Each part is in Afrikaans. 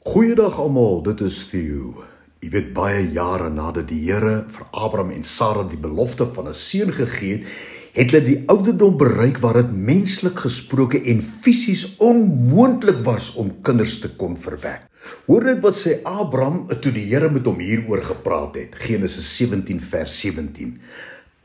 Goeiedag almal, dit is Theo. Jy weet, baie jare nadat die Here vir Abraham en Sarah die belofte van 'n seun gegee het, het hulle die ouderdom bereik waar dit menslik gesproke en fisies onmoontlik was om kinders te kon verwek. Hoor net wat sê Abraham toe die Here met hom hieroor gepraat het. Genesis 17 vers 17.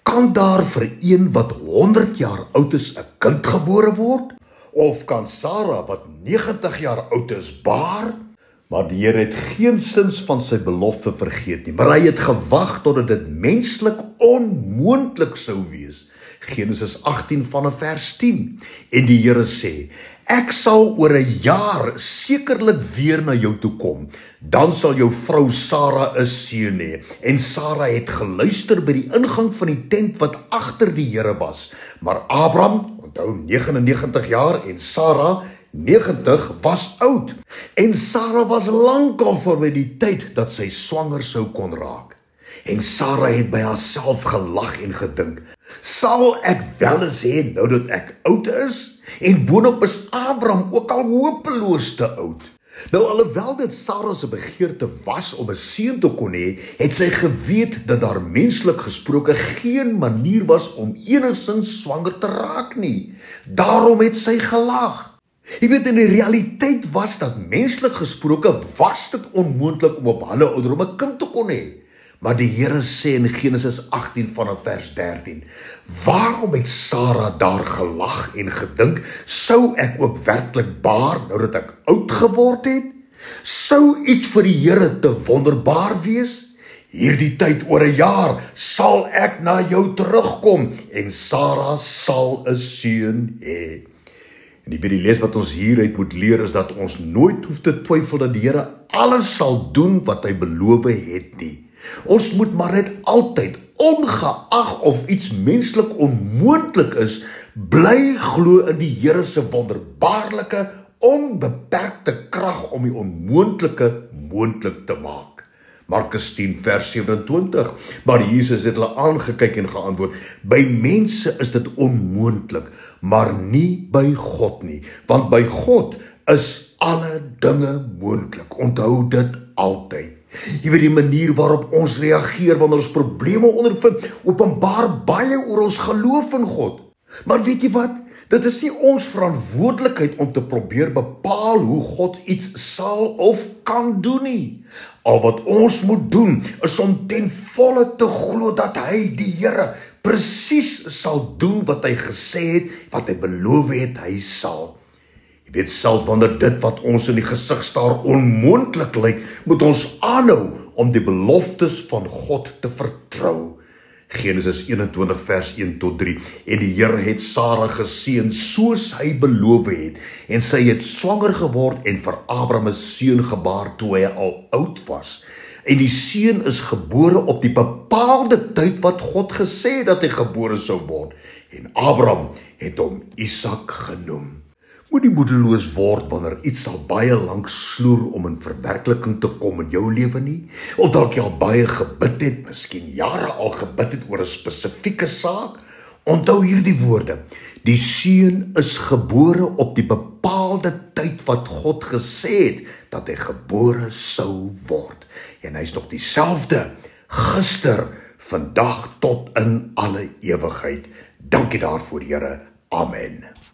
Kan daar vir een wat 100 jaar oud is 'n kind gebore word? Of kan Sarah wat 90 jaar oud is baar? Maar die Here het geensins van sy belofte vergeet nie, maar hy het gewag totdat dit menslik onmoontlik sou wees. Genesis 18 vanaf vers 10. En die Here sê, ek sal oor 'n jaar sekerlik weer na jou toe kom. Dan sal jou vrou Sarah 'n seun hê. En Sarah het geluister by die ingang van die tent wat agter die Here was. Maar Abraham, onthou 99 jaar en Sarah 90 was oud. En Sarah was lankal verby die tyd dat sy swanger sou kon raak. En Sarah het by haarself gelag en gedink, sal ek wel eens hê nou dat ek oud is? En boonop is Abraham ook al hopeloos te oud. Nou alhoewel dit Sarah se begeerte was om 'n seun te kon hê, het sy geweet dat daar menslik gesproke geen manier was om enigstens swanger te raak nie. Daarom het sy gelag. Jy weet, in die realiteit was dat menslik gesproke was dit onmoontlik om op hulle ouderdom 'n kind te kon hê. Maar die Here sê in Genesis 18 vanaf vers 13, waarom het Sarah daar gelag en gedink, sou ek ook werklik baar nou dat ek oud geword het? Sou iets vir die Here te wonderbaar wees? Hierdie tyd oor 'n jaar sal ek na jou terugkom en Sarah sal 'n seun hê. En die les wat ons hieruit moet leer is dat ons nooit hoef te twyfel dat die Here alles sal doen wat hy beloof het nie. Ons moet maar net altyd, ongeag of iets menslik onmoontlik is, bly glo in die Here se wonderbaarlike, onbeperkte krag om die onmoontlike moontlik te maak. Markus 10 vers 27, maar Jesus het hulle aangekyk en geantwoord, by mense is dit onmoontlik, maar nie by God nie, want by God is alle dinge moontlik, onthou dit altyd. Jy weet, die manier waarop ons reageer wanneer ons probleme ondervind, openbaar baie oor ons geloof in God. Maar weet jy wat? Dit is nie ons verantwoordelikheid om te probeer bepaal hoe God iets sal of kan doen nie. Al wat ons moet doen, is om ten volle te glo dat hy, die Here, presies sal doen wat hy gesê het, wat hy beloof het hy sal. Jy weet, selfs wanneer dit wat ons in die gesig staar onmoontlik lyk, moet ons aanhou om die beloftes van God te vertrou. Genesis 21 vers 1 tot 3. En die Here het Sarah geseën soos hy beloof het, en sy het swanger geword en vir Abraham 'n seun gebaar toe hy al oud was. En die seun is gebore op die bepaalde tyd wat God gesê het dat hy gebore sou word. En Abraham het hom Isak genoem. Moet nie moedeloos word wanneer iets al baie lank sloer om in verwerkliking te kom in jou lewe nie, of dalk jy al baie gebid het, miskien jare al gebid het oor 'n spesifieke saak. Onthou hierdie woorde, die seun is gebore op die bepaalde tyd wat God gesê het dat hy gebore sou word. En hy is nog dieselfde, gister, vandag tot in alle ewigheid. Dankie daarvoor, Here. Amen.